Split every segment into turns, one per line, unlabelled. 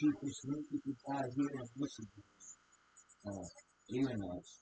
Cheapest link you can buy here in Michigan. Illinois.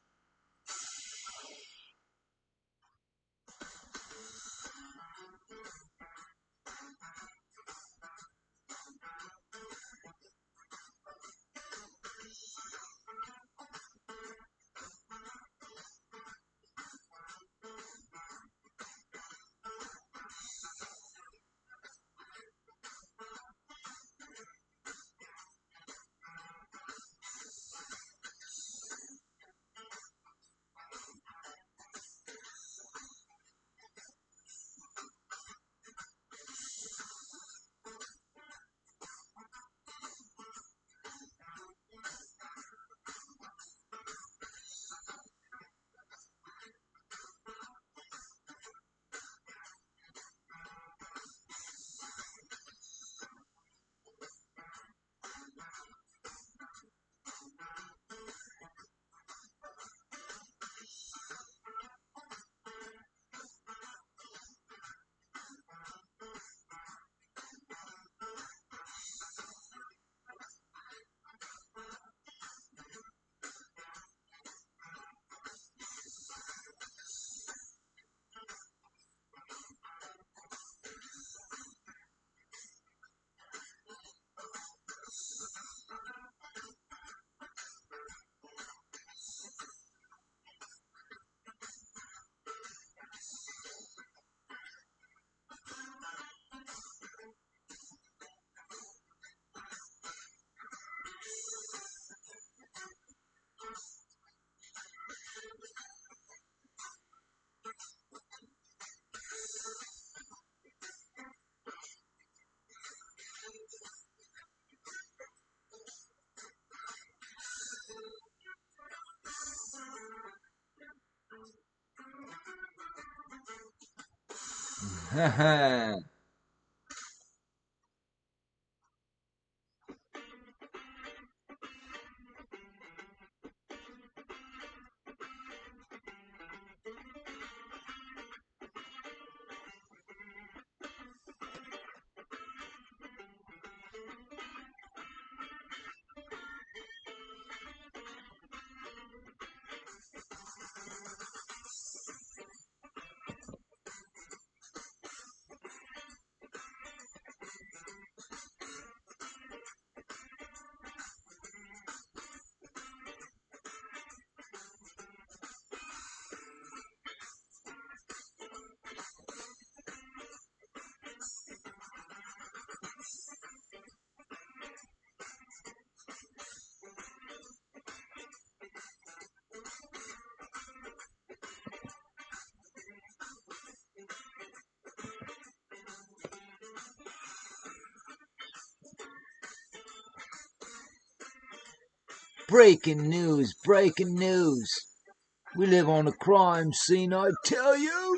Breaking news, breaking news. We live on a crime scene, I tell you.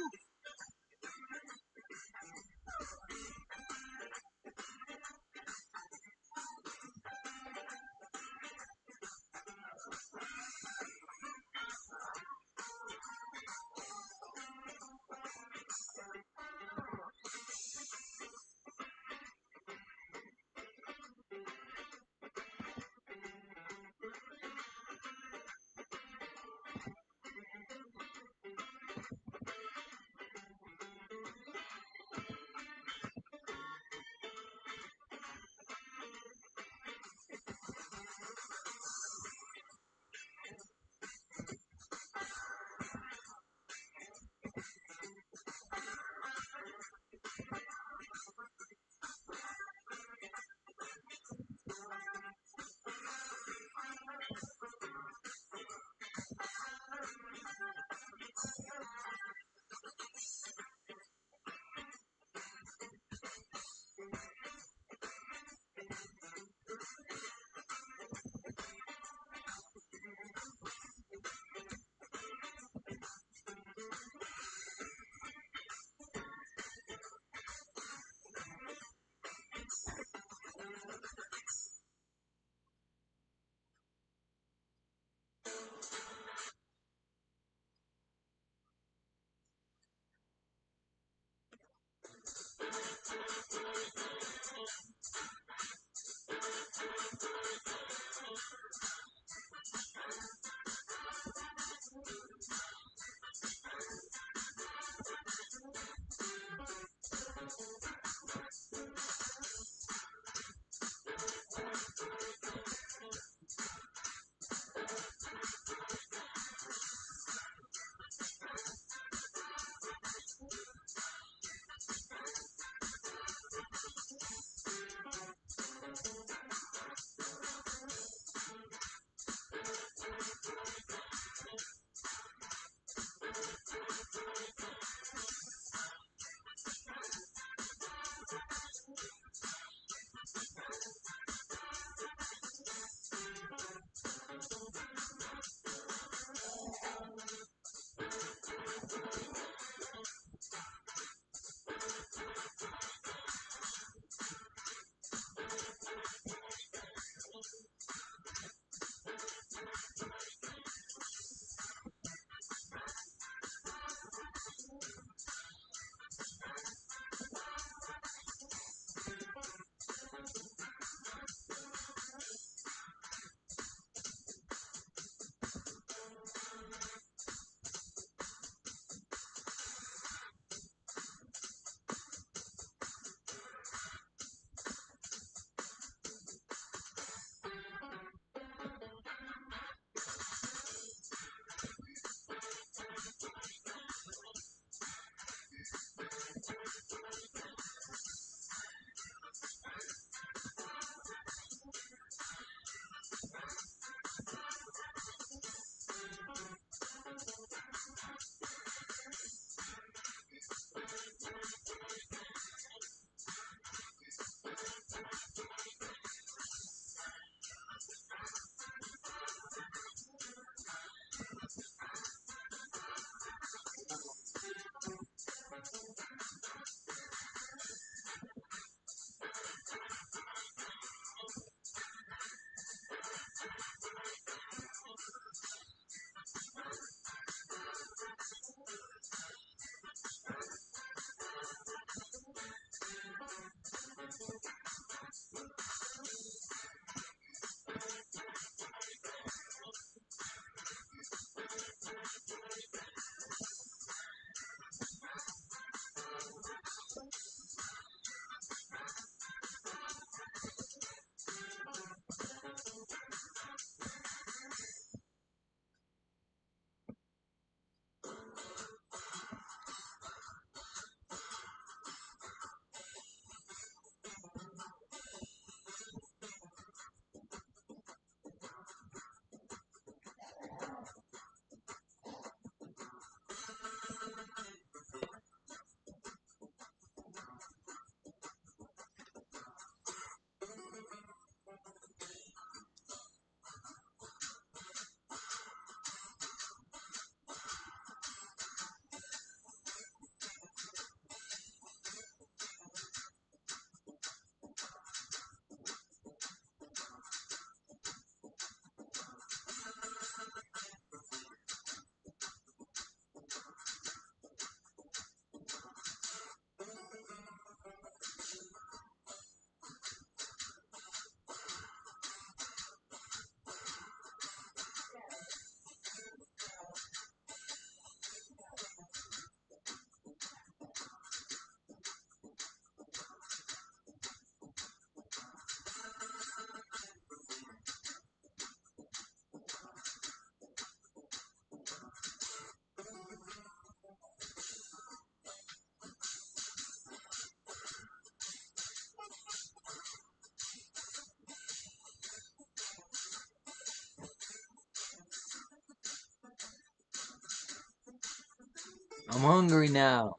I'm hungry now.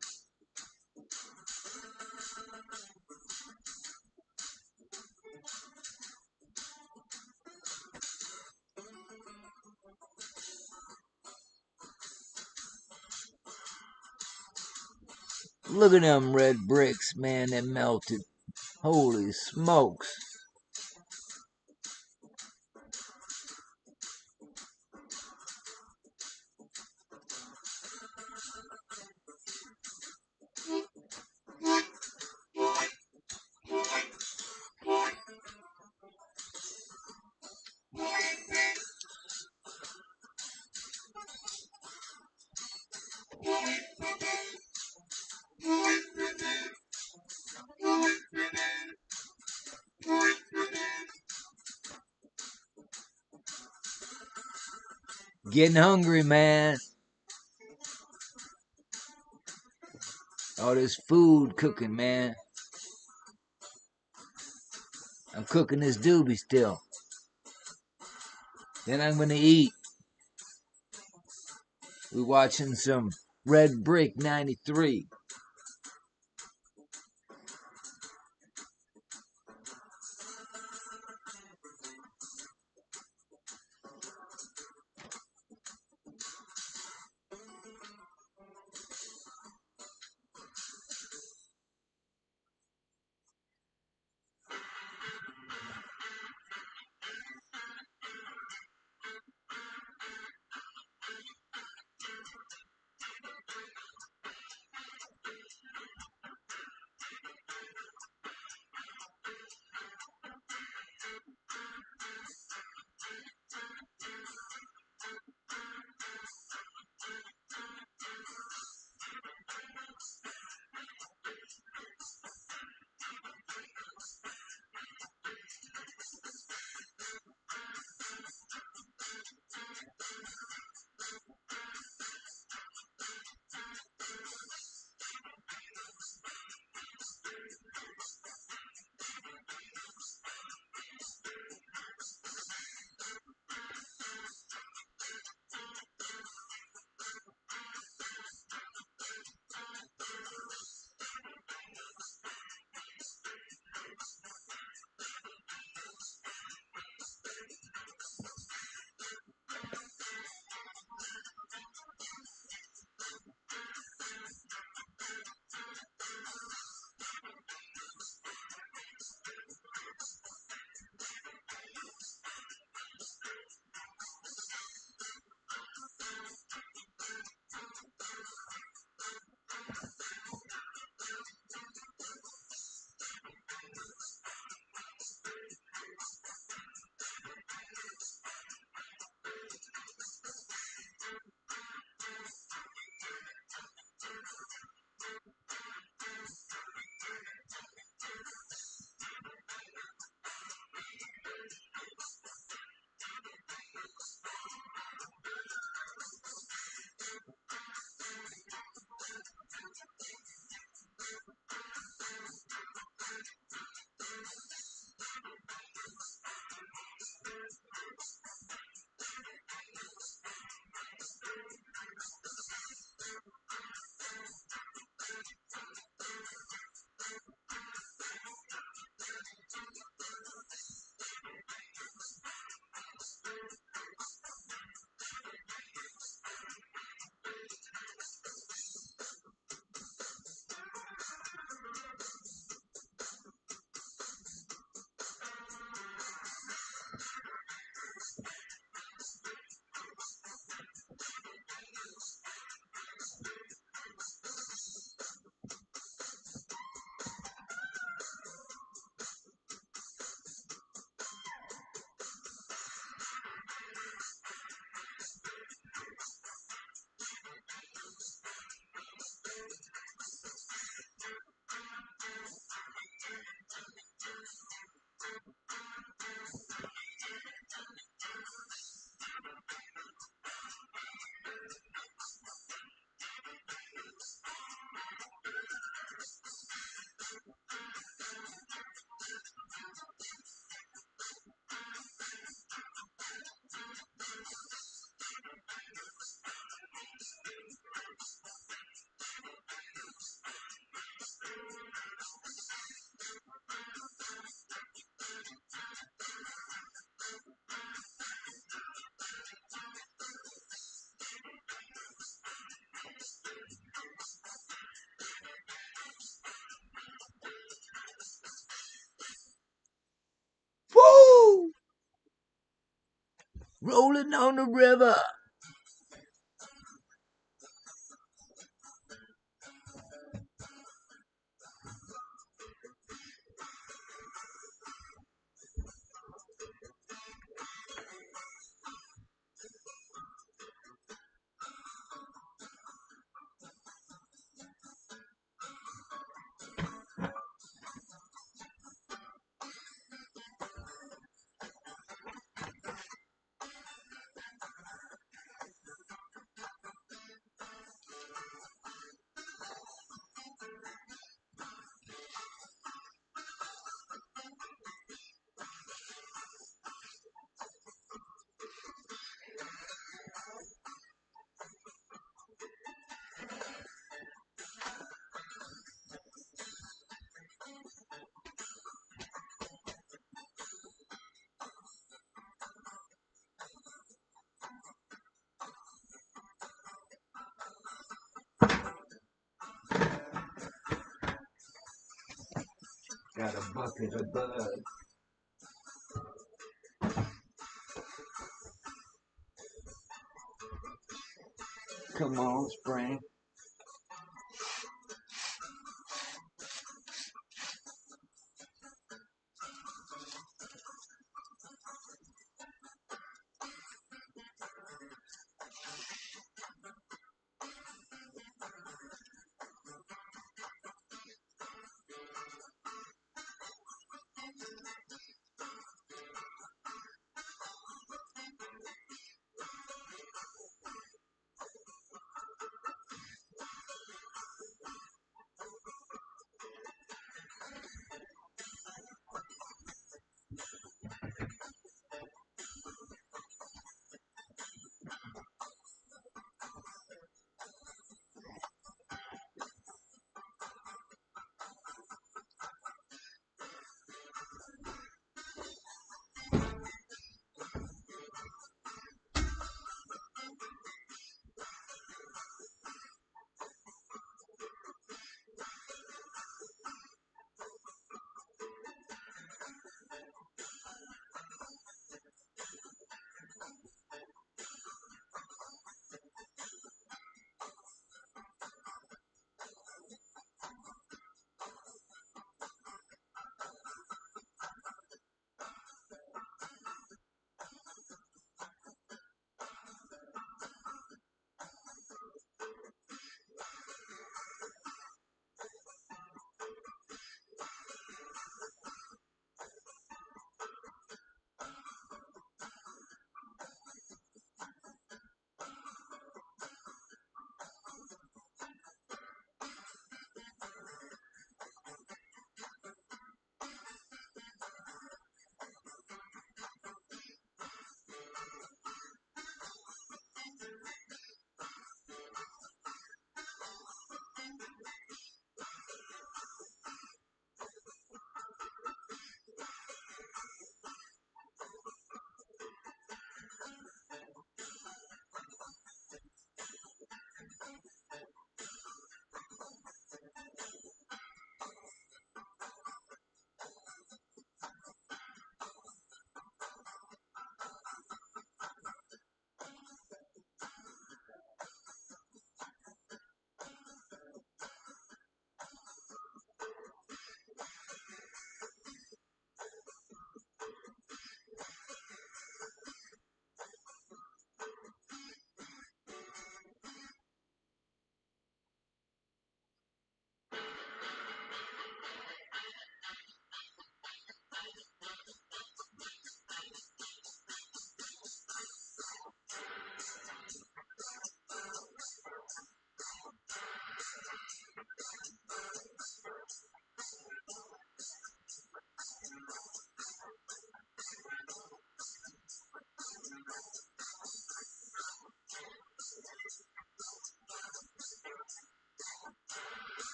Look at them red bricks, man, that melted. Holy smokes. Getting hungry, man. All this food cooking, man. I'm cooking this doobie still. Then I'm gonna eat. We're watching some Red Brick 93. rolling on the river. Got a bucket of bud. Come on, spring.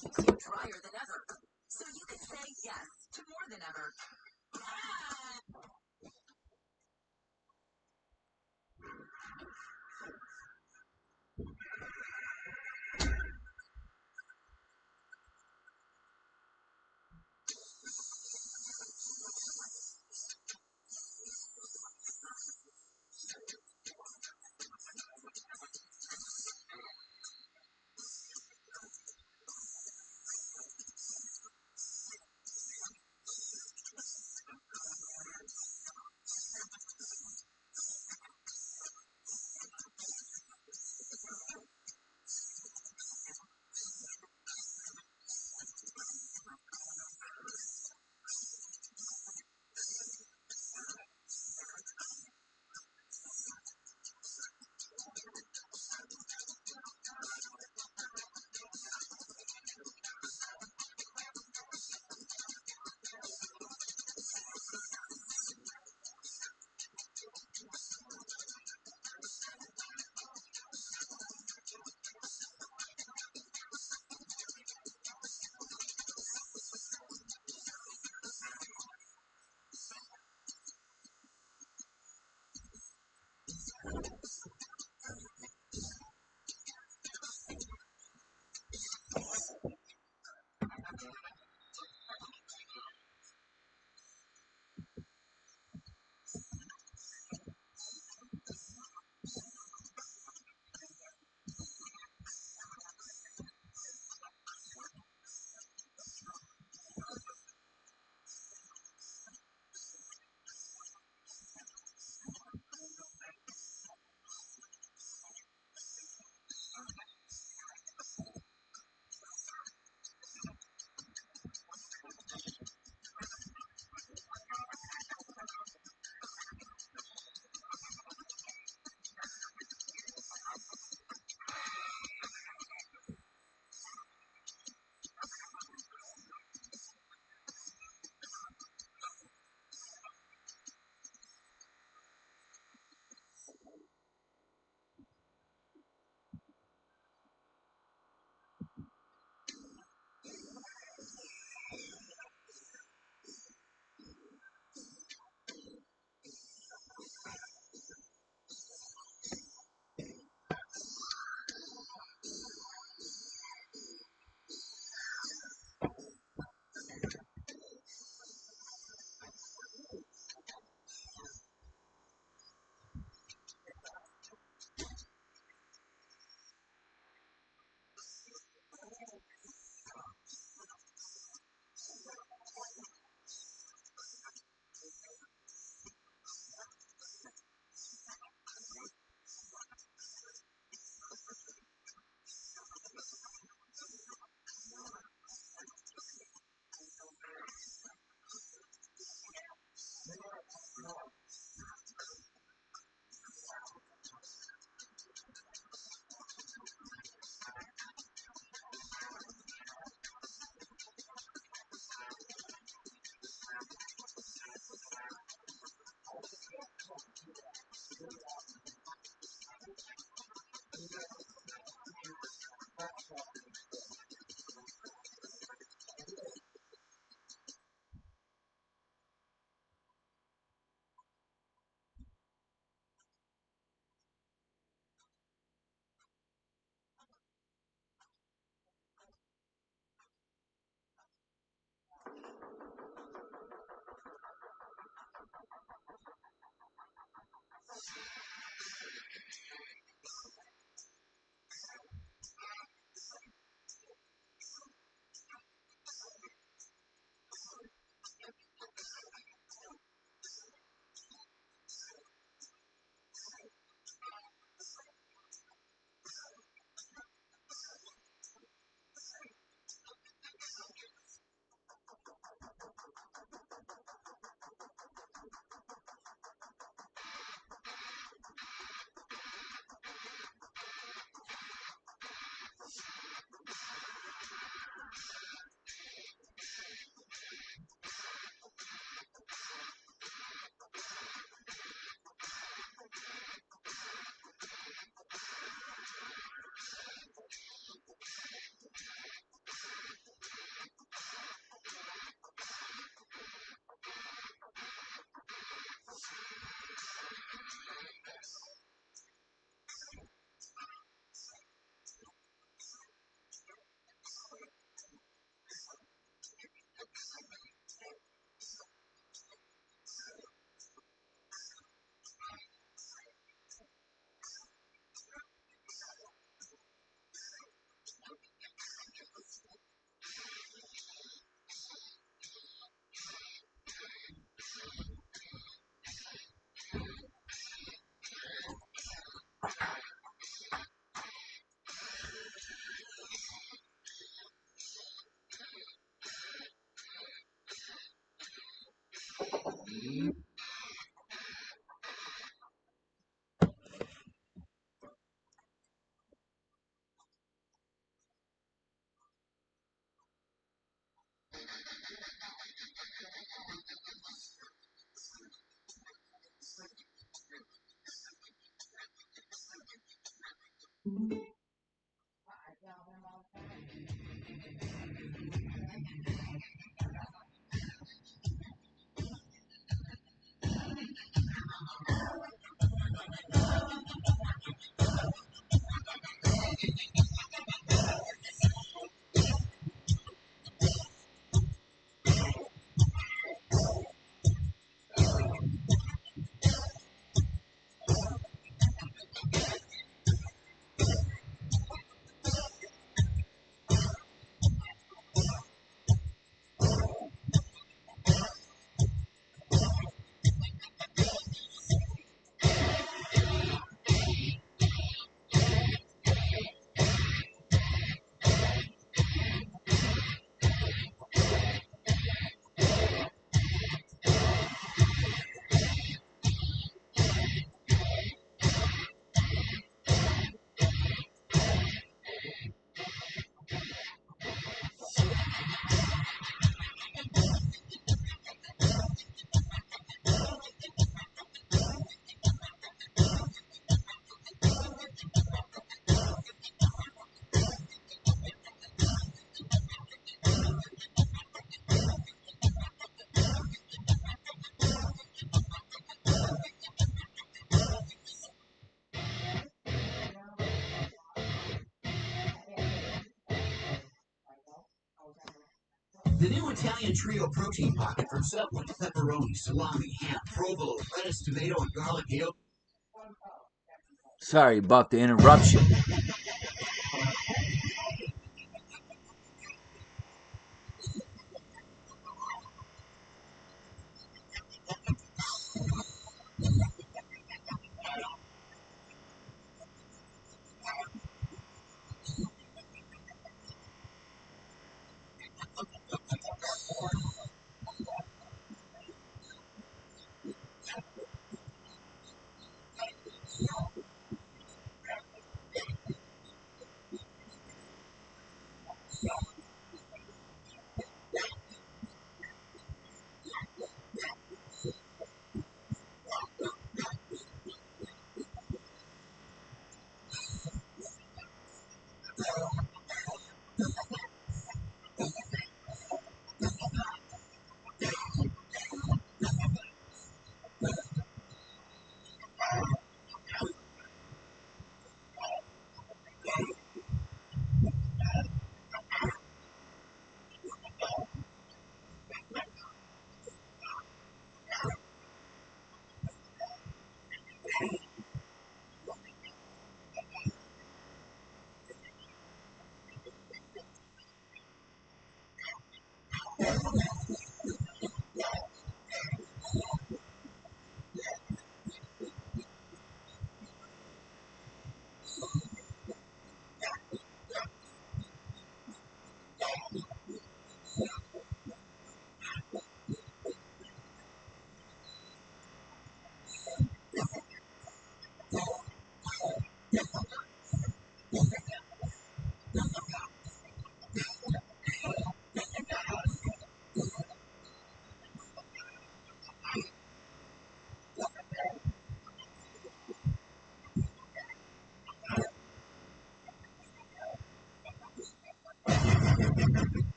Keeps you drier than ever, so you can say yes to more than ever. The new Italian trio protein pocket from Subway. Pepperoni, salami, ham, provolone, lettuce, tomato, and garlic ale.
Sorry about the interruption.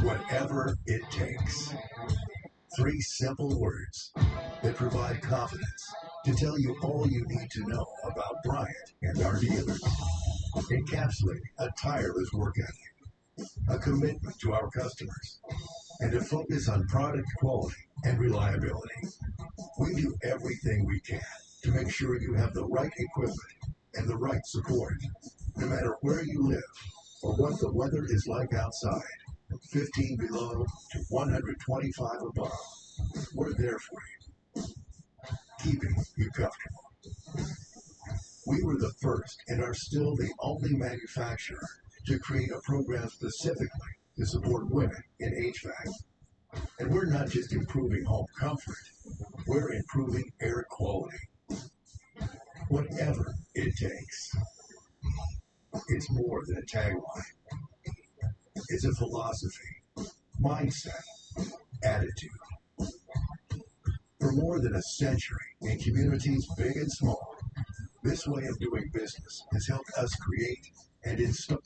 Whatever it takes. 3 simple words that provide confidence to tell you all you need to know about Bryant and our dealers. Encapsulating a tireless work ethic, a commitment to our customers, and a focus on product quality and reliability. We do everything we can to make sure you have the right equipment and the right support, no matter where you live or what the weather is like outside. 15 below to 125 above. We're there for you, keeping you comfortable. We were the first and are still the only manufacturer to create a program specifically to support women in HVAC. And we're not just improving home comfort, we're improving air quality. Whatever it takes. It's more than a tagline. It's a philosophy, mindset, attitude. For more than a century, in communities big and small, this way of doing business has helped us create and install.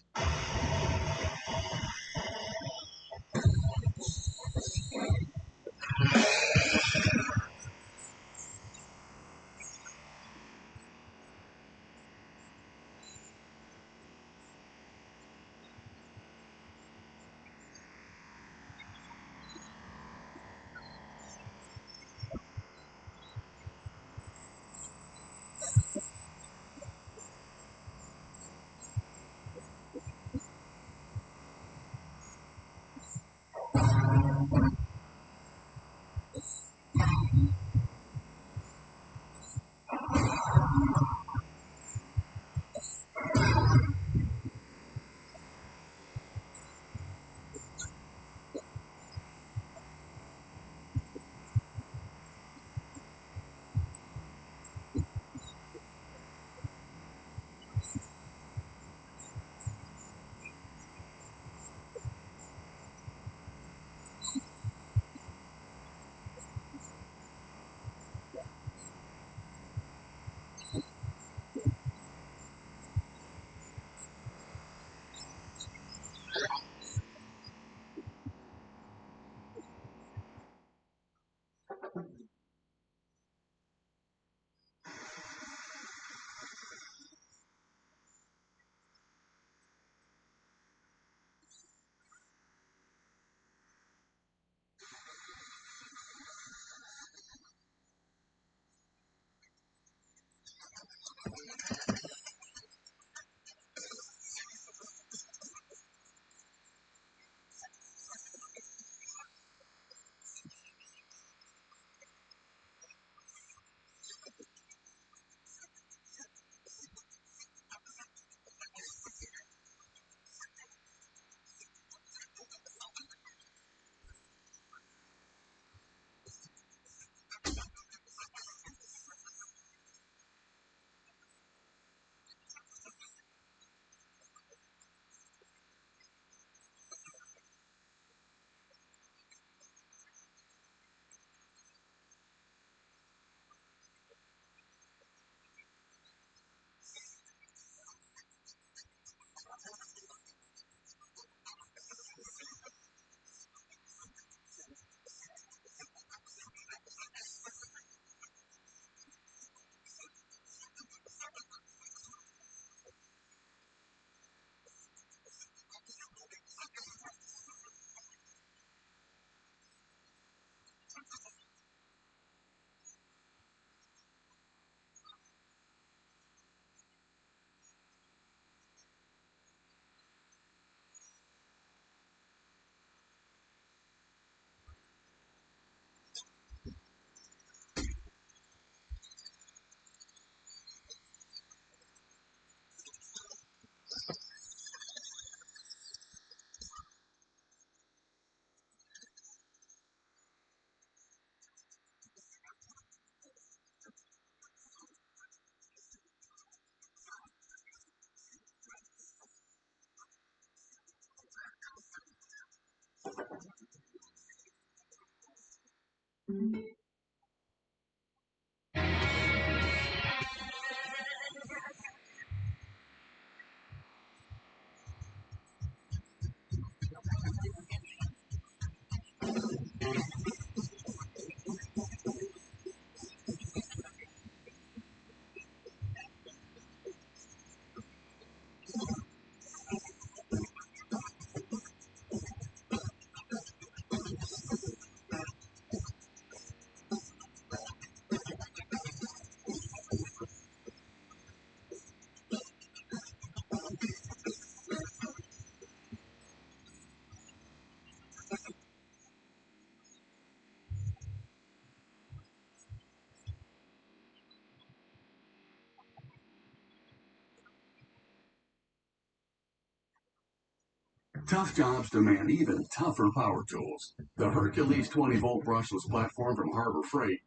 Tough jobs demand even tougher power tools. The Hercules 20-volt brushless platform from Harbor Freight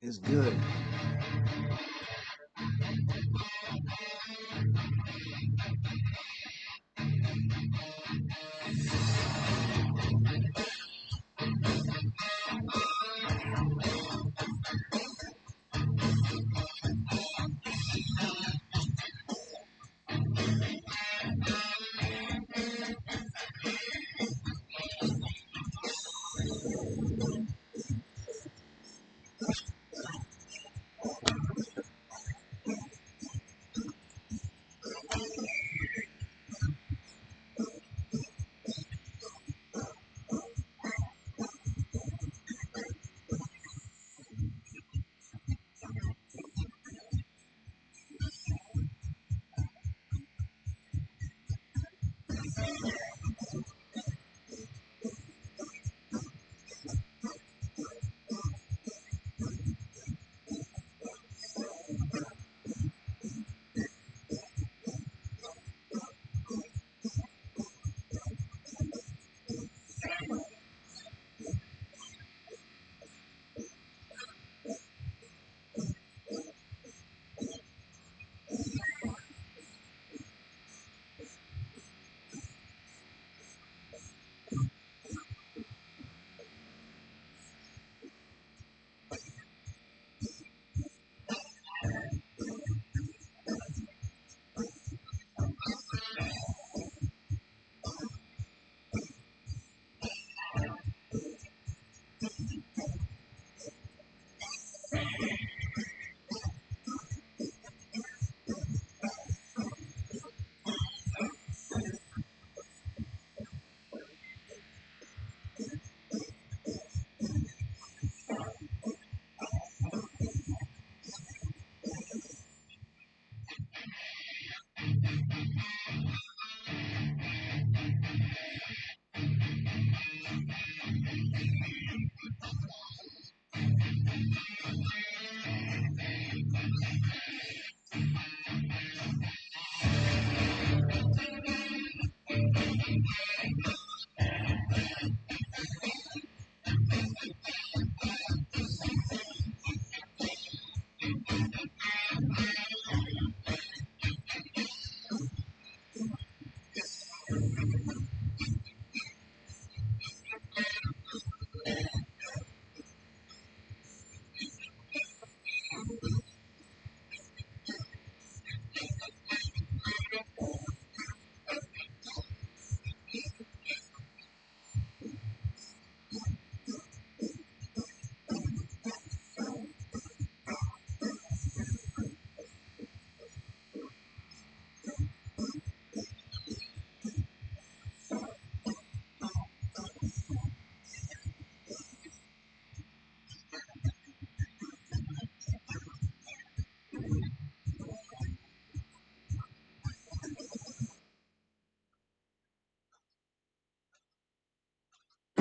is good.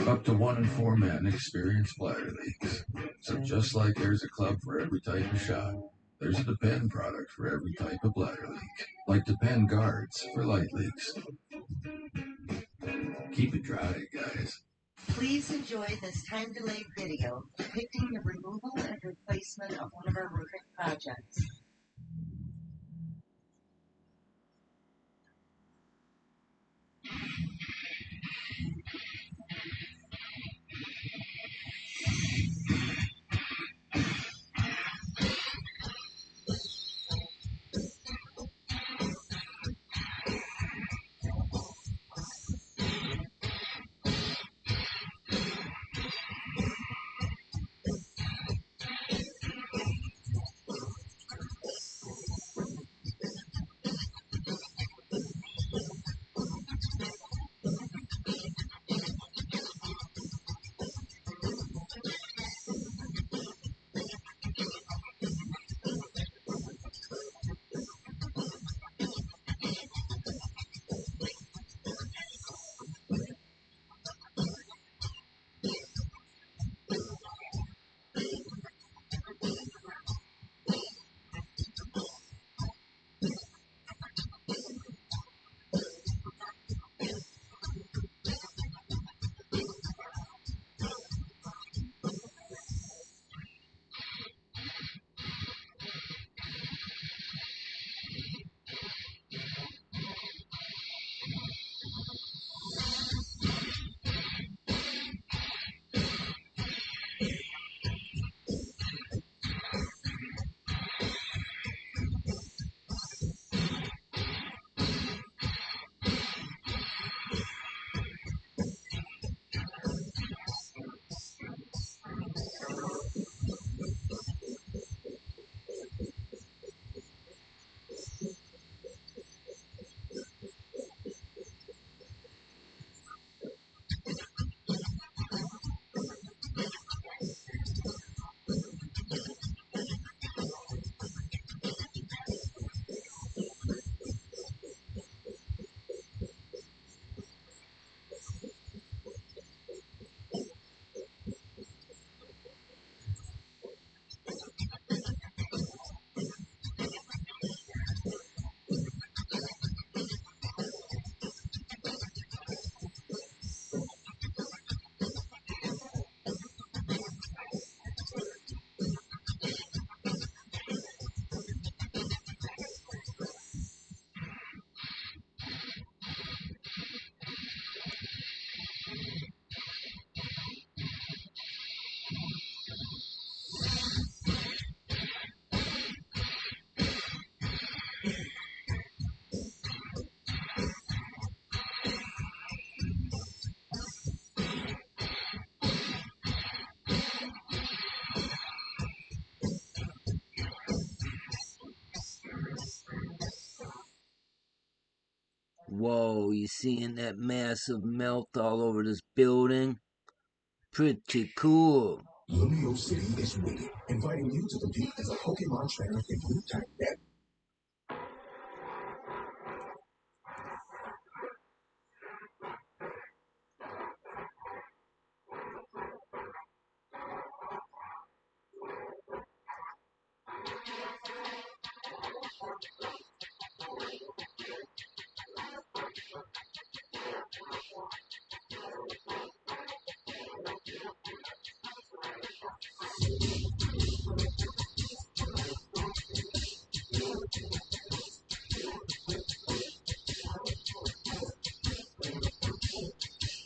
Up to 1 in 4 men experience bladder leaks. So just like there's a club for every type of shot, there's a Depend product for every type of bladder leak. Like Depend guards for light leaks. Keep it dry, guys.
Please enjoy this time-delayed video depicting the removal and replacement of one of our roofing projects.
Whoa, you seeing that massive melt all over this building? Pretty cool.
Lumio City is waiting, inviting you to compete as a Pokemon trainer in Blue-type net.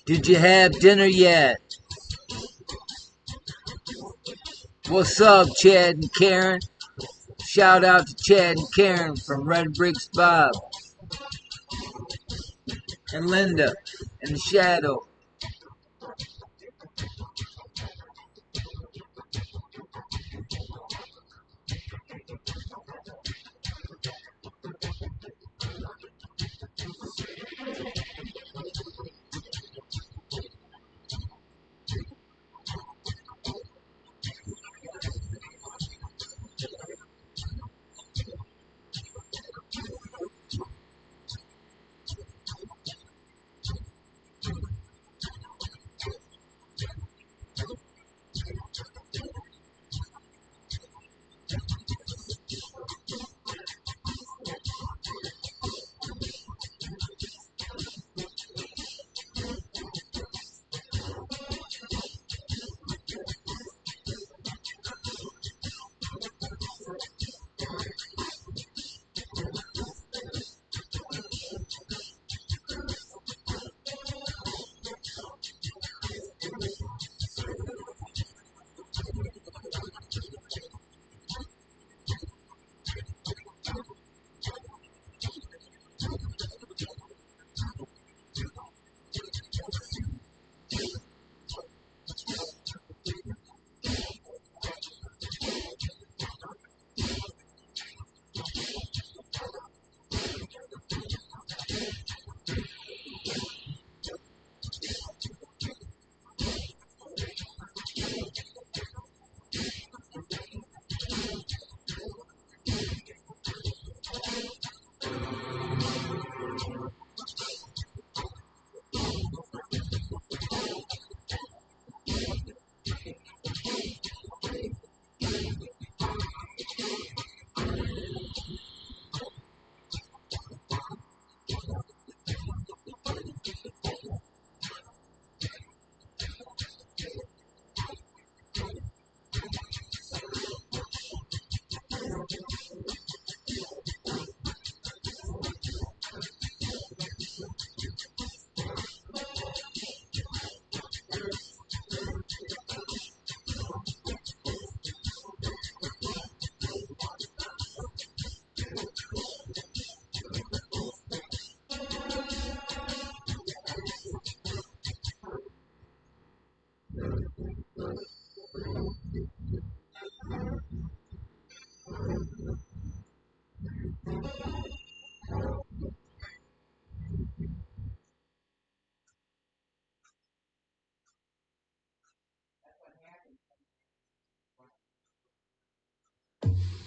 Did you have dinner yet? What's up, Chad and Karen? Shout out to Chad and Karen from Red Bricks Bob and Linda and the Shadow.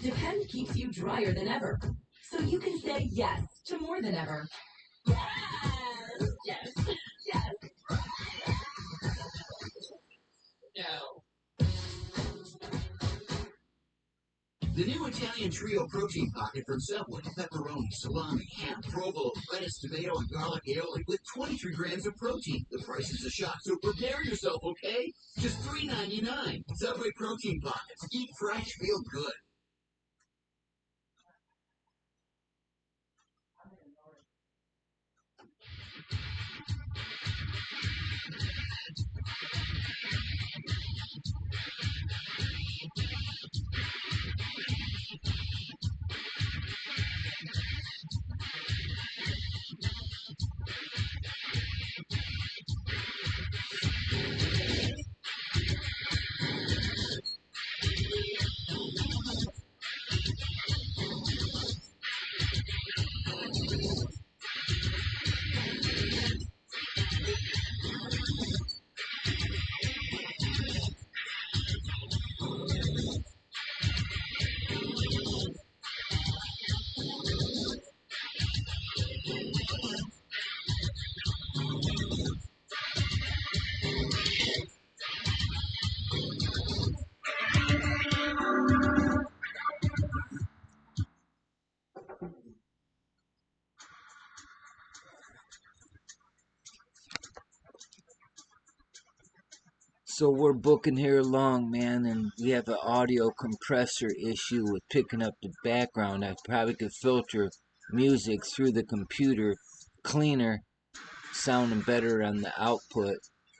Depend keeps you drier than ever, so you can say yes to more than ever. Yes, yes, yes. No.
The new Italian Trio Protein Pocket from Subway. Pepperoni, salami, ham, provolone, lettuce, tomato, and garlic aioli with 23 grams of protein. The price is a shock, so prepare yourself, okay? Just $3.99. Subway Protein Pockets. Eat fresh, feel good.
So we're booking here along, man, and we have an audio compressor issue with picking up the background. I probably could filter music through the computer cleaner, sounding better on the output,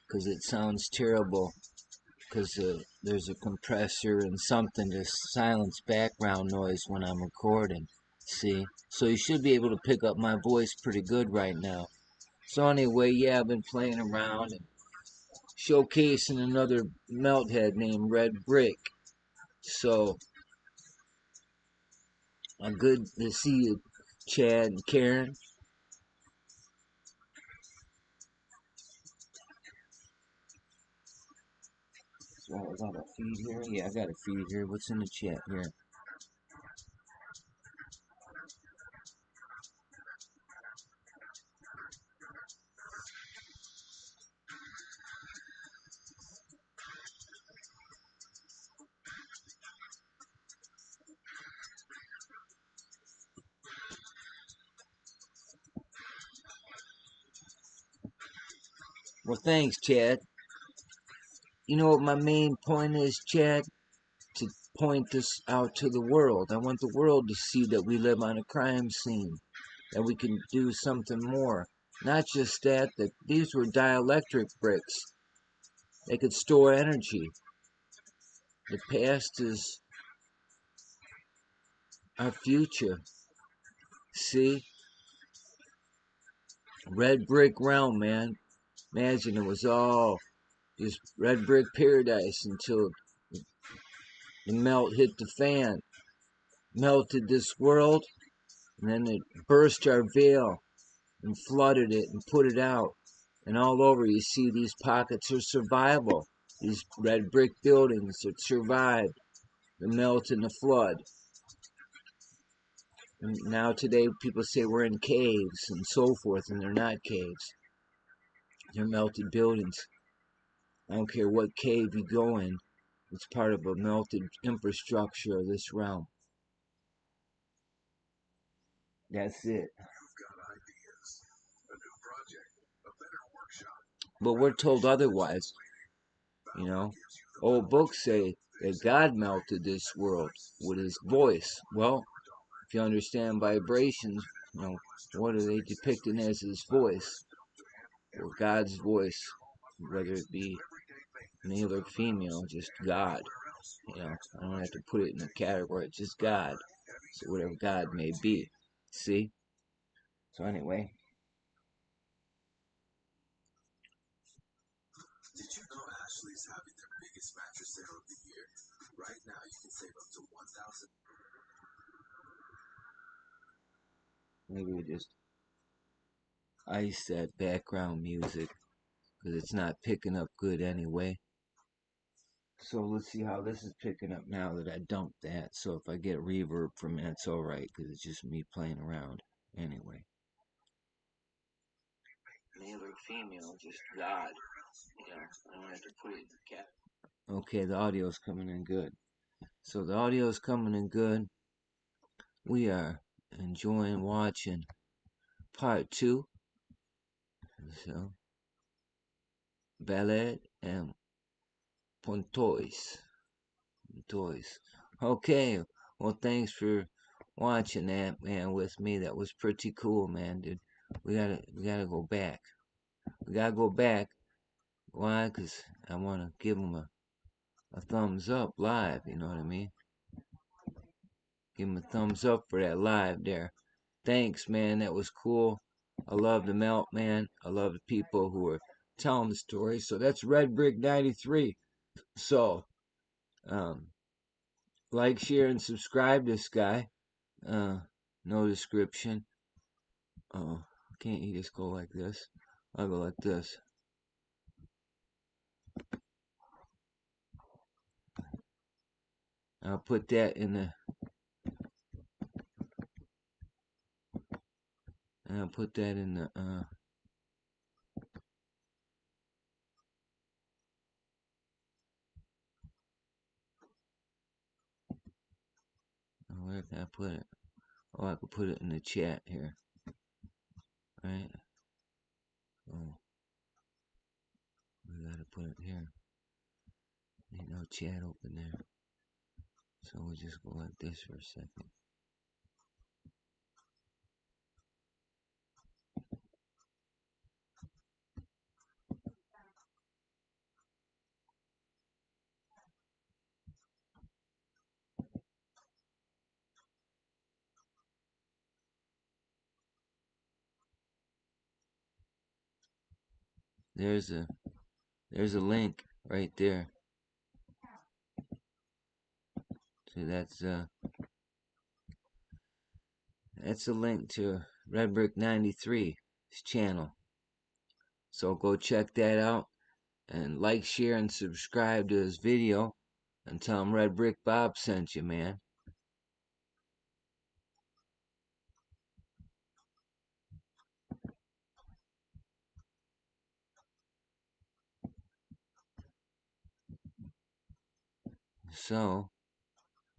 because it sounds terrible, because there's a compressor and something to silence background noise when I'm recording. See? So you should be able to pick up my voice pretty good right now. So anyway, yeah, I've been playing around and showcasing another melt head named Red Brick. So, good to see you, Chad and Karen. So I got a feed here? Yeah, I got a feed here. What's in the chat here? Well, thanks, Chad. You know what my main point is, Chad? To point this out to the world. I want the world to see that we live on a crime scene, that we can do something more. Not just that these were dielectric bricks. They could store energy. The past is our future. See? Red brick realm, man. Imagine it was all just red brick paradise until the melt hit the fan. Melted this world, and then it burst our veil and flooded it and put it out. And all over you see these pockets of survival. These red brick buildings that survived the melt and the flood. And now today people say we're in caves and so forth, and they're not caves. They're melted buildings. I don't care what cave you go in, it's part of a melted infrastructure of this realm. That's it. But we're told otherwise, you know. Old books say that God melted this world with his voice. Well, if you understand vibrations, you know, what are they depicting as his voice? Or God's voice, whether it be male or female, just God. You know, I don't have to put it in a category, it's just God. So whatever God may be. See? So anyway.
Did you know Ashley's having their biggest mattress sale of the year? Right now, you can save up to 1,000.
Maybe we just ice that background music because it's not picking up good anyway. So let's see how this is picking up now that I dumped that. So if I get reverb from it, it's alright because it's just me playing around anyway. Male or female, just God. You know, I don't have to put it in the cat. Okay, the audio's coming in good. So the audio's coming in good. We are enjoying watching part 2. So, Ballet and Pontois. Okay, well, thanks for watching that, man, with me. That was pretty cool, man, dude. We gotta go back. We gotta go back. Why? Because I want to give them a thumbs up live, you know what I mean? Give them a thumbs up for that live there. Thanks, man. That was cool. I love the melt, man. I love the people who are telling the story. So that's Red Brick 93. So, um, like, share, and subscribe this guy. No description. Oh, can't you just go like this? I'll go like this. I'll put that in the. I'll put that in the. Where can I put it? Oh, I could put it in the chat here. Right? Oh, we gotta put it here. chat open there. So we'll just go like this for a second. There's a link right there. So that's a link to Red Brick 93's channel. So go check that out and like, share, and subscribe to his video and tell him Red Brick Bob sent you, man. So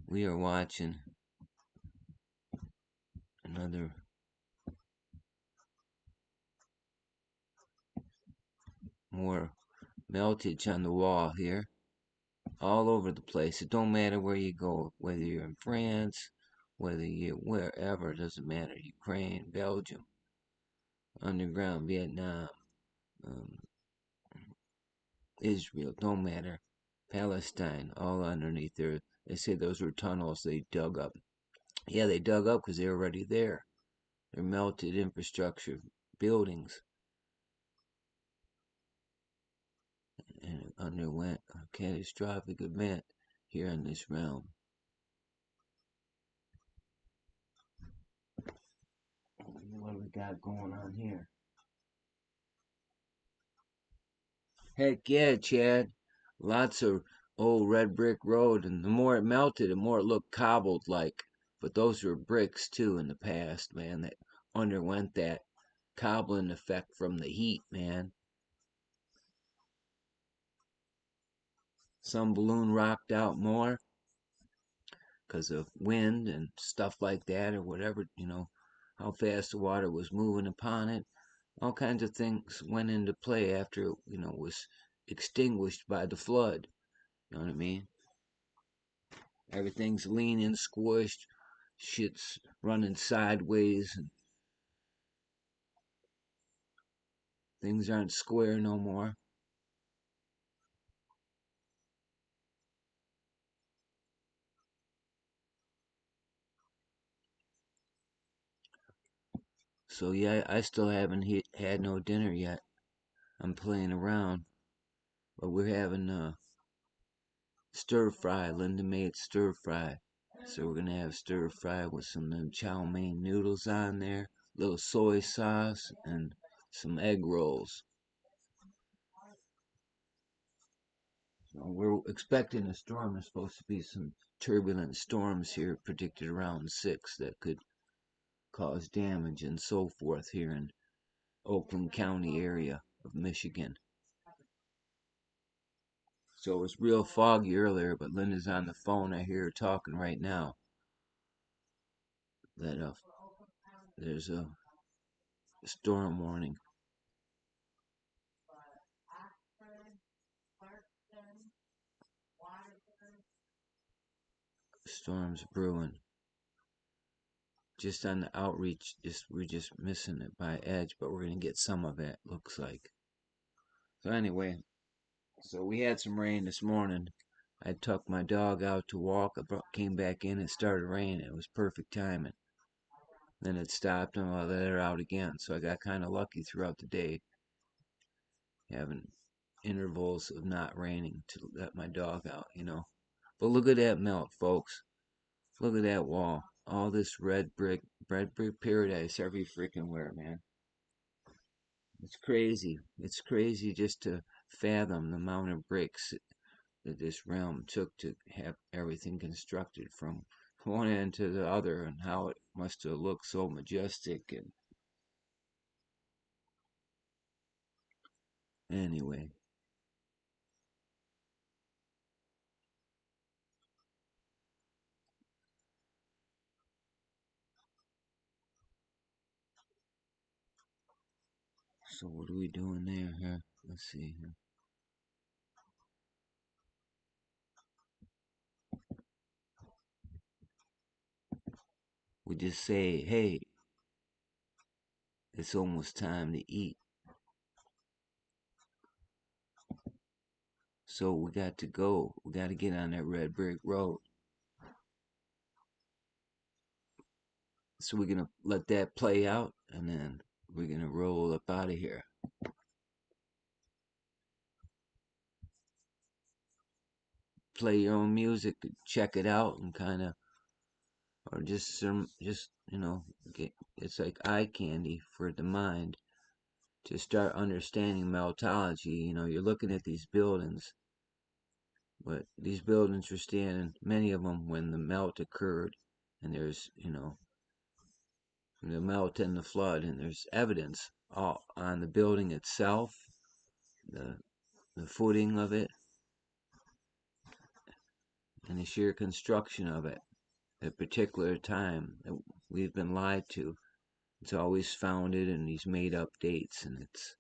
we are watching another more meltage on the wall here. All over the place. It don't matter where you go, whether you're in France, whether you wherever, it doesn't matter. Ukraine, Belgium, underground, Vietnam, um, Israel, don't matter. Palestine, all underneath there. They say those were tunnels they dug up. Yeah, they dug up because they were already there. They're melted infrastructure buildings, and it underwent a catastrophic event here in this realm. What do we got going on here? Heck yeah, Chad. Lots of old red brick road, and the more it melted, the more it looked cobbled like. But those were bricks too in the past, man, that underwent that cobbling effect from the heat, man. Some balloon rocked out more because of wind and stuff like that, or whatever, how fast the water was moving upon it. All kinds of things went into play after it was extinguished by the flood. You know what I mean? Everything's leaning, squished, shit's running sideways, and things aren't square no more. So yeah, I still haven't had no dinner yet. I'm playing around, but we're having stir fry. Linda made stir fry, so we're gonna have stir fry with some of them chow mein noodles on there, little soy sauce, and some egg rolls. So we're expecting a storm. There's supposed to be some turbulent storms here predicted around 6 that could cause damage and so forth here in Oakland County area of Michigan. So it was real foggy earlier, but Linda's on the phone. I hear her talking right now that there's a storm warning. Storms brewing. Just on the outreach, we're just missing it by edge, but we're gonna get some of it. Looks like. So anyway, so we had some rain this morning. I took my dog out to walk. Came back in. It started raining. It was perfect timing. Then it stopped, and I let her out again. So I got kind of lucky throughout the day, having intervals of not raining to let my dog out. But look at that melt, folks. Look at that wall. All this red brick paradise every freaking where, man. It's crazy. It's crazy just to fathom the amount of bricks that this realm took to have everything constructed from one end to the other, and how it must have looked so majestic. And anyway, so what are we doing there, huh? Let's see here. just say, hey, it's almost time to eat. So we got to go. We got to get on that red brick road. So we're going to let that play out, and then we're going to roll up out of here. Play your own music, check it out, and kind of, or just get, it's like eye candy for the mind to start understanding meltology. You're looking at these buildings, but these buildings were standing, many of them, when the melt occurred, and there's, the melt and the flood, and there's evidence all on the building itself, the the footing of it, and the sheer construction of it. At a particular time that we've been lied to. It's always founded in these made up dates, and it's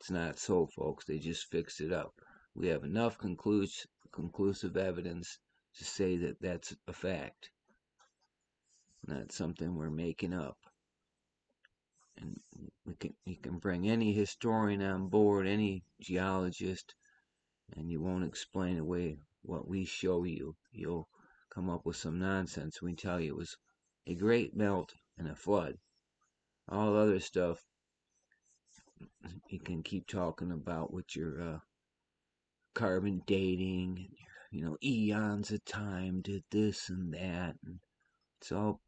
not so, folks. They just fixed it up. We have enough conclusive evidence to say that that's a fact, not something we're making up. And you can bring any historian on board, any geologist, and you won't explain away what we show you. You'll come up with some nonsense. We tell you it was a great melt and a flood. All other stuff you can keep talking about with your carbon dating, eons of time did this and that. And it's all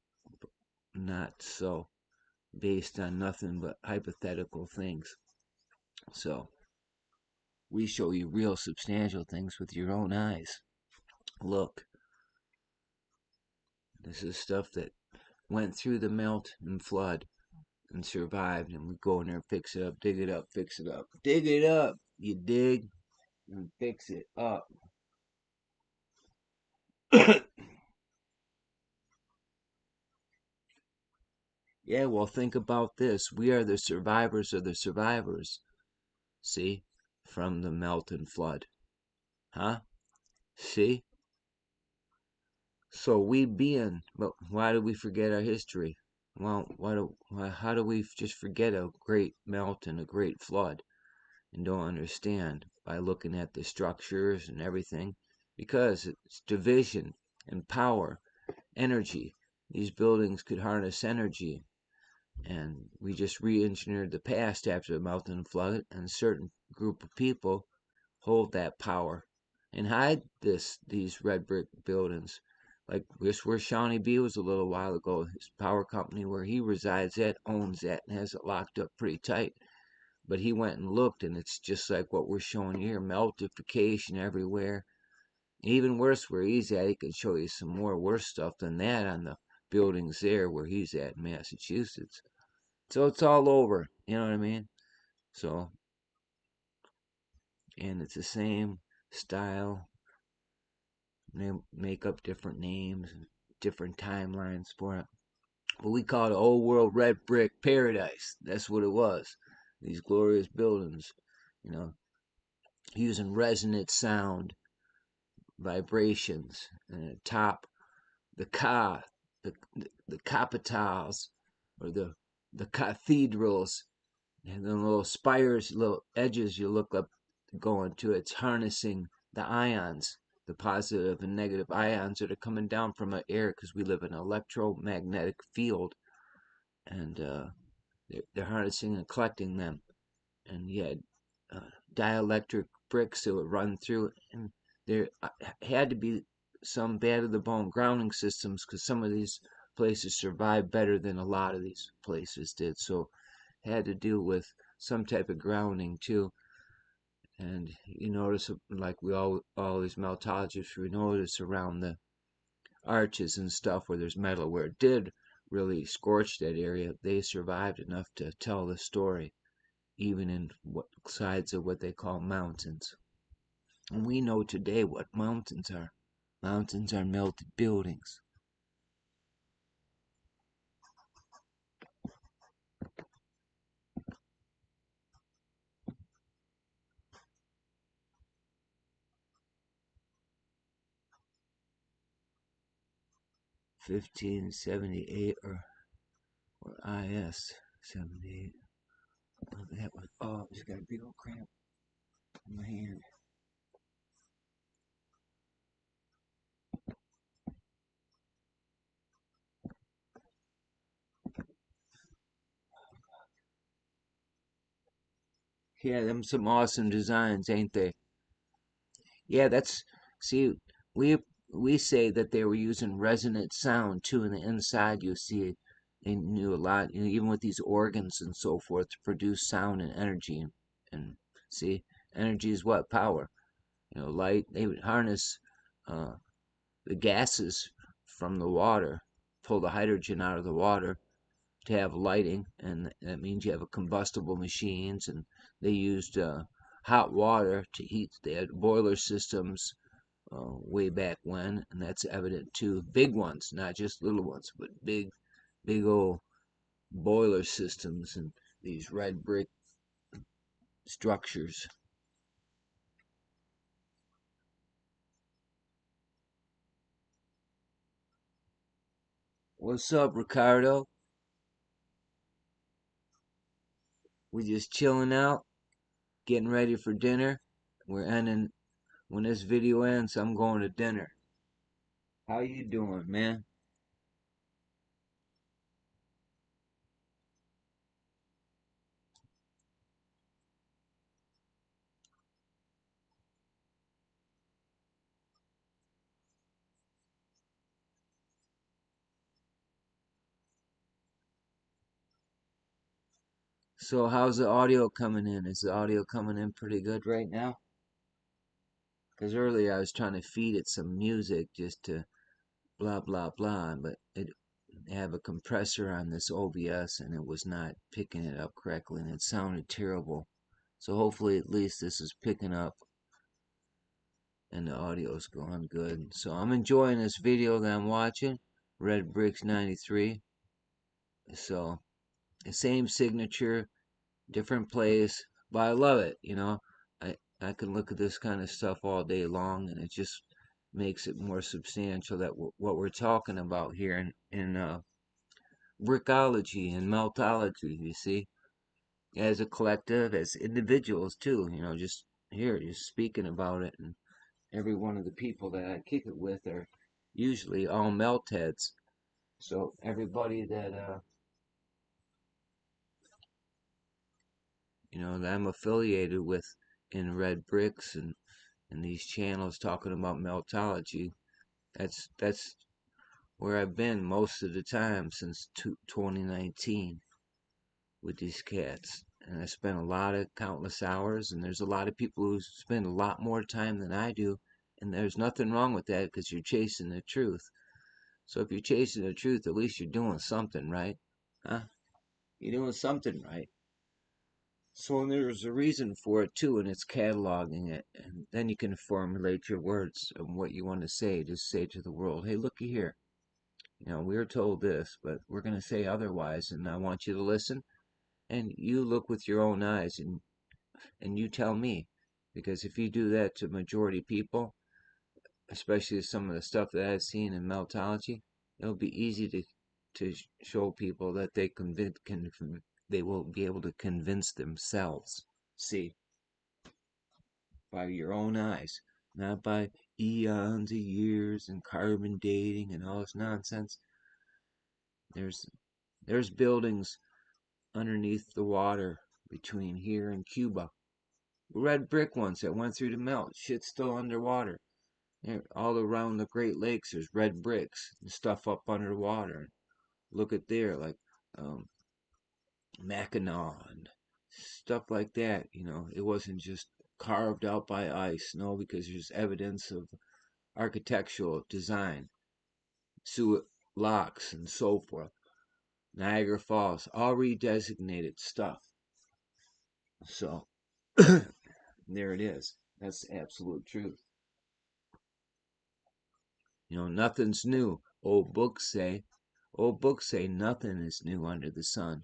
not so, based on nothing but hypothetical things. So we show you real substantial things with your own eyes. Look, this is stuff that went through the melt and flood and survived, and we go in there, fix it up, dig it up, fix it up, dig it up. You dig and fix it up. Yeah, well, think about this. We are the survivors of the survivors. See? From the melt and flood. Huh? See? So we being, but why do we forget our history? Well, how do we just forget a great melt and a great flood and don't understand by looking at the structures and everything? Because it's division and power, energy. These buildings could harness energy, and we just re-engineered the past after the melt and flood, and a certain group of people hold that power and hide these red brick buildings. Like this, where Shawnee B was a little while ago, his power company where he resides at owns that and has it locked up pretty tight. But he went and looked, and it's just like what we're showing here: meltification everywhere. Even worse where he's at. He can show you some more worse stuff than that on the buildings there where he's at in Massachusetts. So it's all over, you know what I mean? So, and it's the same style. They make up different names and different timelines for it. But we call it old world red brick paradise. That's what it was. These glorious buildings, you know, using resonant sound, vibrations, and the top, the the capitals, or the cathedrals, and the little spires, little edges you look up going to. It's harnessing the ions, the positive and negative ions that are coming down from the air, because we live in an electromagnetic field, and they're harnessing and collecting them. And you had dielectric bricks that would run through, and there had to be some bad to the bone grounding systems, because some of these places survived better than a lot of these places did. So had to do with some type of grounding too. And you notice, like we all these meltologists, we notice around the arches and stuff where there's metal, where it did really scorch that area, they survived enough to tell the story, even in what sides of what they call mountains. And we know today what mountains are. Mountains are melted buildings. $15.78 or IS 78. Oh, that was, oh, I just got a big old cramp in my hand. Yeah, them some awesome designs, ain't they? Yeah, that's, see, we we say that they were using resonant sound too in the inside. You see, they knew a lot, even with these organs and so forth, to produce sound and energy. And see, energy is what? Power. Light. They would harness uh, the gases from the water, pull the hydrogen out of the water to have lighting, and that means you have a combustible machines. And they used hot water to heat. They had boiler systems way back when, and that's evident too. Big ones, not just little ones, but big old boiler systems and these red brick structures. What's up, Ricardo? We just chilling out, getting ready for dinner. We're ending when this video ends. I'm going to dinner. How you doing, man? So how's the audio coming in? Is the audio coming in pretty good right now? Because earlier I was trying to feed it some music just to blah blah blah, but it have a compressor on this OBS and it was not picking it up correctly and it sounded terrible. So hopefully at least this is picking up and the audio is going good. So I'm enjoying this video that I'm watching, Red Bricks 93. So the same signature, different place, but I love it. I can look at this kind of stuff all day long and it just makes it more substantial that what we're talking about here in brickology and meltology, you see, as a collective, as individuals too, just here, just speaking about it. And every one of the people that I kick it with are usually all melt heads. So everybody that I'm affiliated with in Red Bricks and these channels talking about meltology, that's where I've been most of the time since 2019 with these cats. And I spent a lot of countless hours, and there's a lot of people who spend a lot more time than I do. And there's nothing wrong with that because you're chasing the truth. So if you're chasing the truth, at least you're doing something right. Huh? You're doing something right. So there's a reason for it too, and it's cataloging it. And then you can formulate your words of what you want to say. Just say to the world, hey, looky here. We were told this, but we're going to say otherwise, and I want you to listen. And you look with your own eyes and you tell me. Because if you do that to majority people, especially some of the stuff that I've seen in meltology, it'll be easy to show people that they will be able to convince themselves. See, by your own eyes, not by eons of years and carbon dating and all this nonsense. There's there's buildings underneath the water between here and Cuba. Red brick ones that went through the melt. Shit's still underwater. All around the Great Lakes, there's red bricks and stuff up underwater. Look at there, like um, Mackinac and stuff like that. It wasn't just carved out by ice. No, because there's evidence of architectural design, Suet locks, and so forth. Niagara Falls, all redesignated stuff. So there it is. That's the absolute truth. Nothing's new. Old books say nothing is new under the sun.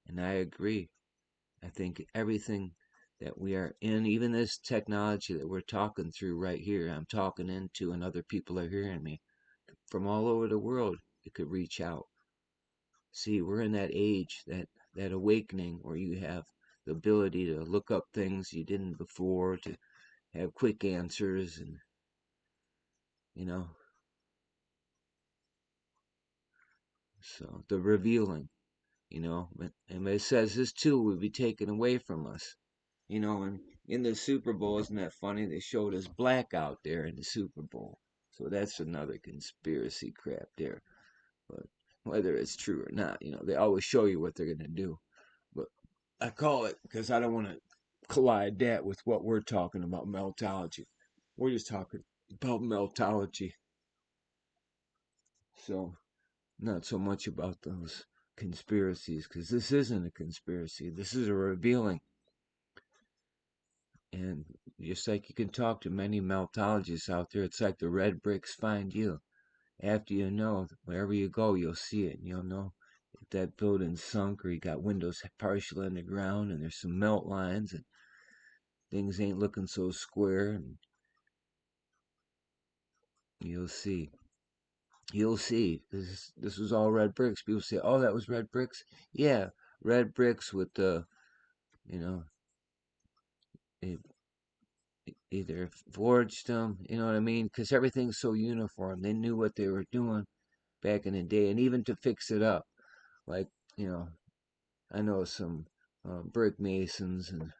And I agree. I think everything that we are in, even this technology that we're talking through right here, I'm talking into, and other people are hearing me from all over the world, it could reach out. See, we're in that age, that awakening where you have the ability to look up things you didn't before, to have quick answers, and you know, so the revealing, and it says this too will be taken away from us, and in the Super Bowl, isn't that funny? They showed us black out there in the Super Bowl, so that's another conspiracy crap there. But whether it's true or not, they always show you what they're gonna do. But I call it because I don't want to collide that with what we're talking about, meltology. We're just talking about meltology. So, not so much about those conspiracies, because this isn't a conspiracy. This is a revealing. And just like you can talk to many meltologists out there, it's like the red bricks find you. After you know, wherever you go, you'll see it. And you'll know if that building's sunk or you got windows partially in the ground and there's some melt lines and things ain't looking so square. And you'll see. You'll see. This was all red bricks. People say, "Oh, that was red bricks." Yeah, red bricks with the, you know, it either forged them. You know what I mean? Because everything's so uniform. They knew what they were doing back in the day, and even to fix it up, like you know, I know some brick masons and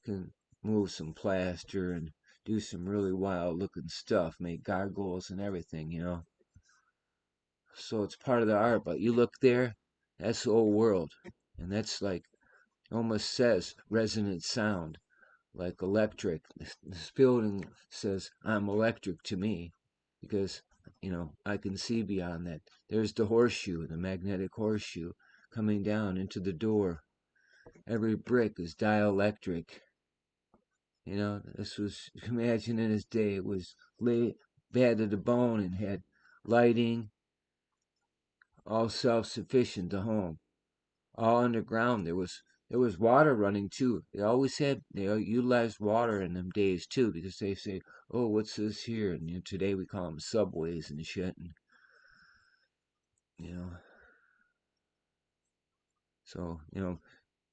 can move some plaster and do some really wild looking stuff, make gargoyles and everything. So it's part of the art. But you look there, that's the old world, and that's like almost says resonant sound, like electric. This building says I'm electric to me, because I can see beyond that. There's the horseshoe, the magnetic horseshoe, coming down into the door. Every brick is dielectric. This was imagine in his day. It was bad to the bone and had lighting, all self-sufficient to home, all underground. There was water running too. They utilized water in them days too, because they say, "Oh, what's this here?" And today we call them subways and shit. And you know, so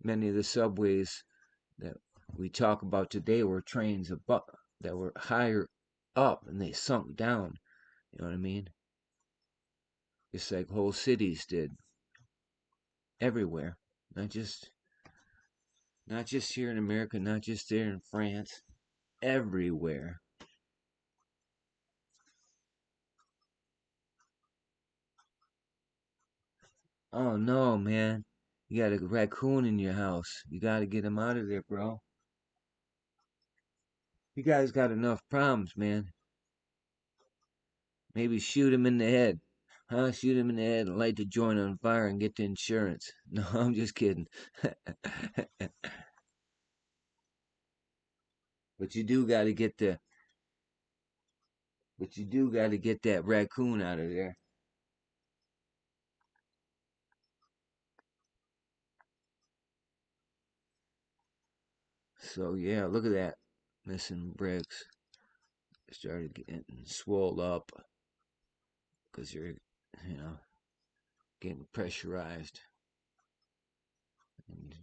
many of the subways that we talk about today were trains above that were higher up and they sunk down. You know what I mean? Just like whole cities did everywhere, not just not just here in America, not just there in France, everywhere. Oh no, man. You got a raccoon in your house. You gotta get him out of there, bro. You guys got enough problems, man. Maybe shoot him in the head. Huh? Shoot him in the head and light the joint on fire and get the insurance. No, I'm just kidding. But you do gotta get the but you do gotta get that raccoon out of there. So yeah, look at that. Missing bricks. Started getting swelled up because you're getting pressurized. And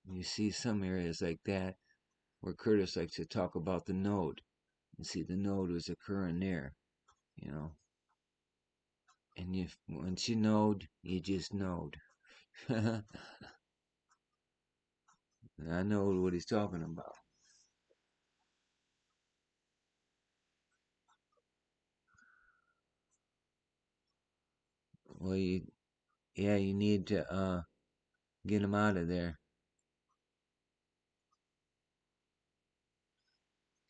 you see some areas like that where Curtis likes to talk about the node. And see the node was occurring there, you know. And if once you node, you just node. I know what he's talking about. Well, you need to get him out of there,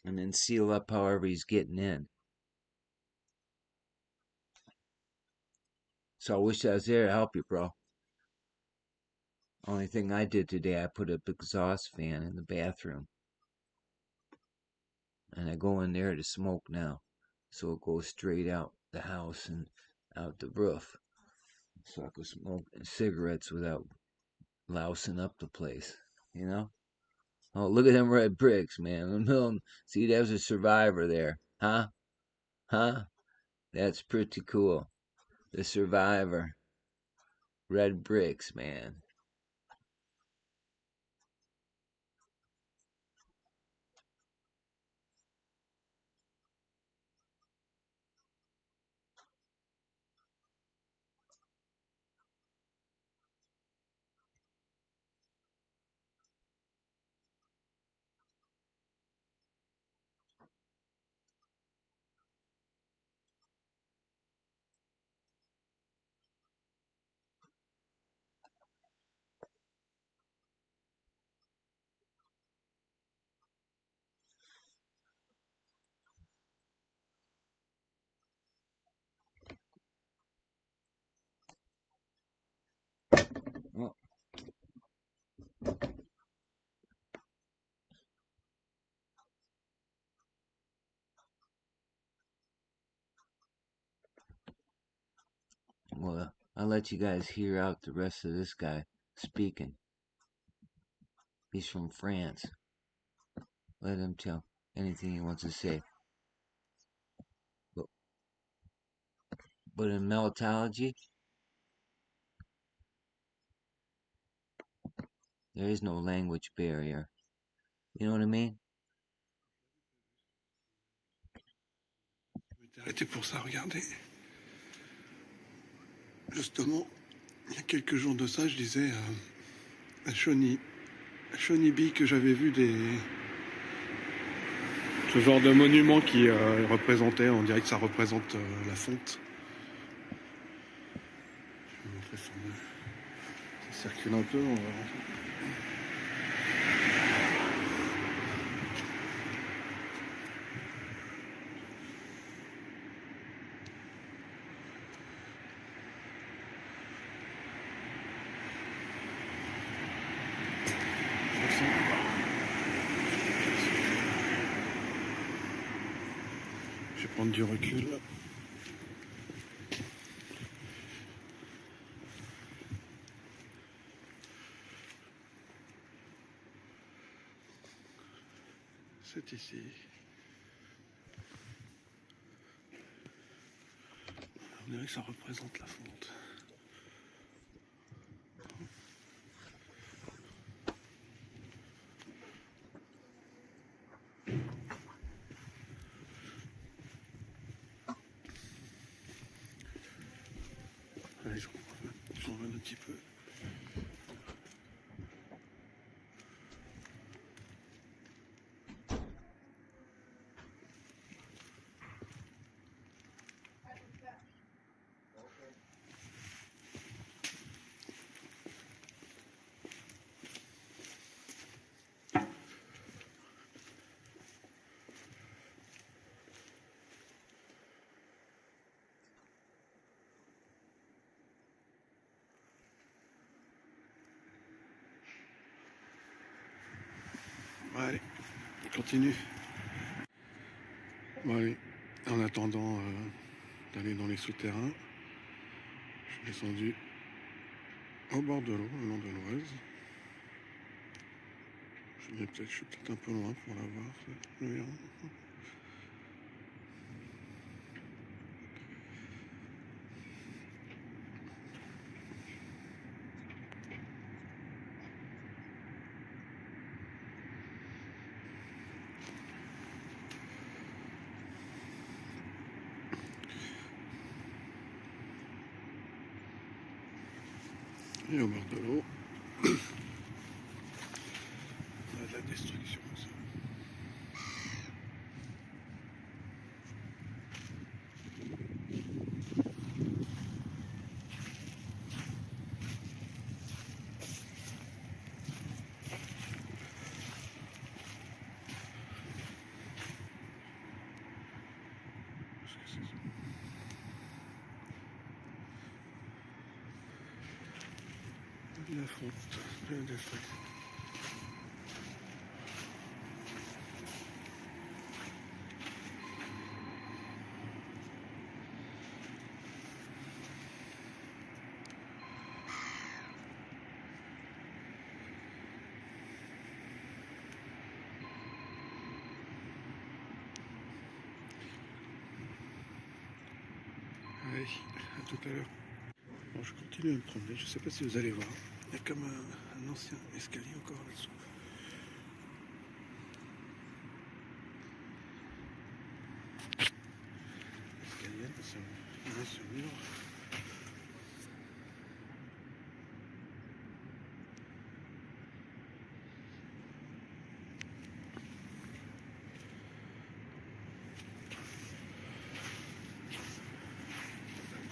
and then seal up however he's getting in. So I wish I was there to help you, bro. Only thing I did today, I put a exhaust fan in the bathroom, and I go in there to smoke now, so it goes straight out the house and out the roof, so I can smoke cigarettes without lousing up the place. You know? Oh, look at them red bricks, man. See, there's a survivor there, huh? Huh? That's pretty cool. The survivor. red bricks, man. Well, well, I'll let you guys hear out the rest of this guy speaking. He's from France. Let him tell anything he wants to say. But, but in meltology, there is no language barrier. You know what I mean?
Je m'étais arrêté pour ça, regardez. Justement, il y a quelques jours de ça, je disais à Shonibi que j'avais vu ce genre de monument qui représentait, on dirait que ça représente la fonte. Je vais vous montrer ça. Ça circule un peu, on va voir. Je vais prendre du recul. C'est ici. On dirait que ça représente la fonte. Allez, je reviens un petit peu. Allez, on continue. Bon, allez, en attendant d'aller dans les souterrains, je suis descendu au bord de l'eau, le long de l'Oise. Je suis peut-être un peu loin pour la voir, le verre. Et au bord de l'eau, on a de la destruction. Ça. La fonte, la destruction. Allez, à tout à l'heure. Bon, Alors je continue à me promener, je sais pas si vous allez voir. Il y a comme un ancien escalier encore là-dessous. L'escalier, c'est un mur.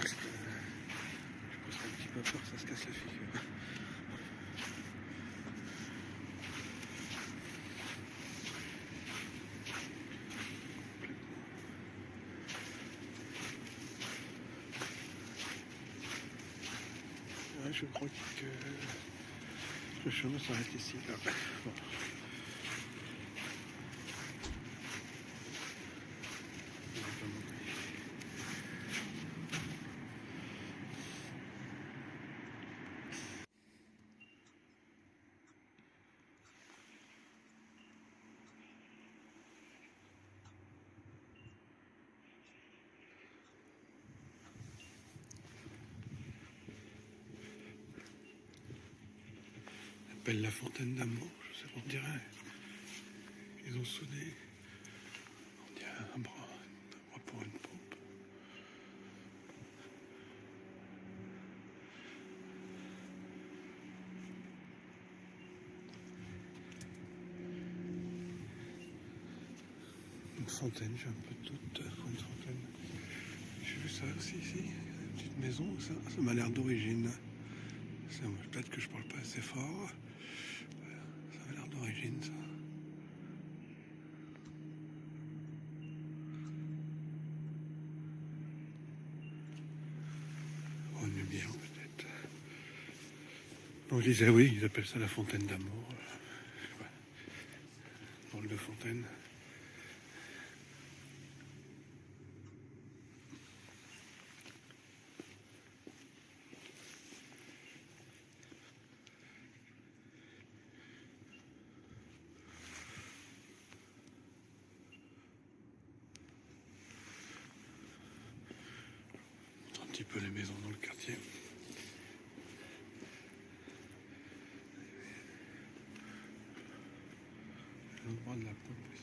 Je pose un petit peu peur que ça se casse la figure. Ouais, je crois que le chemin s'arrête ici. Là. Bon. On appelle la fontaine d'amour, je sais pas, on dirait. Ils ont sonné. On dirait un bras pour une pompe. Une fontaine, j'ai un peu toute une fontaine. J'ai vu ça aussi ici, une petite maison, ça m'a l'air d'origine. Peut-être que je parle pas assez fort. Ça m'a l'air d'origine ça. Oh, une lumière peut-être. On disait oui, ils appellent ça la fontaine d'amour. Drôle de fontaine. Un petit peu les maisons dans le quartier. L'endroit de la pompe ici.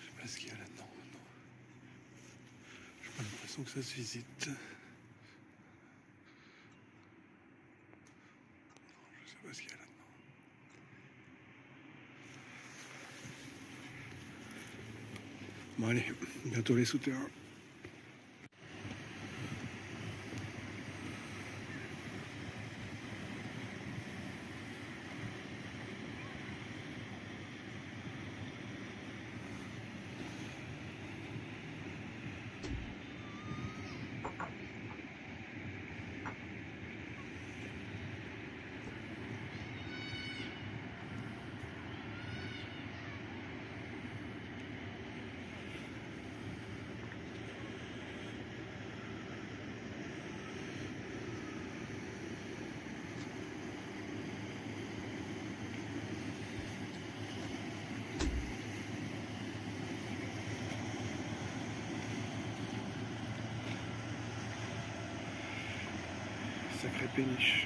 Je sais pas ce qu'il y a là-dedans maintenant. J'ai pas l'impression que ça se visite. Je sais pas ce qu'il y a là-dedans. Bon allez, bientôt les souterrains. Sacré péniche.